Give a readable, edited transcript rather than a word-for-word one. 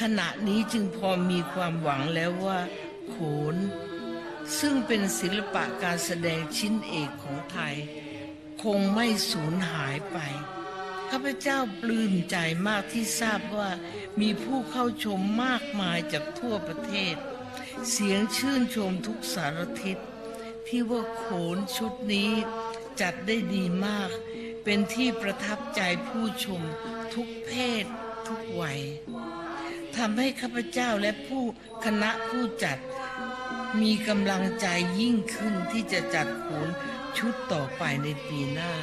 ขณะนี้จึงพอมีความหวังแล้วว่าโขนซึ่งเป็นศิลปะการแสดงชิ้นเอกของไทยคงไม่สูญหายไปข้าพเจ้าปลื้มใจมากที่ทราบว่ามีผู้เข้าชมมากมายจากทั่วประเทศเสียงชื่นชมทุกสารทิศที่ว่าโขนชุดนี้จัดได้ดีมากเป็นที่ประทับใจผู้ชมทุกเพศทุกวัยทำให้ข้าพเจ้าและคณะผู้จัดมีกำลังใจยิ่งขึ้นที่จะจัดโขนชุดต่อไปในปีหน้า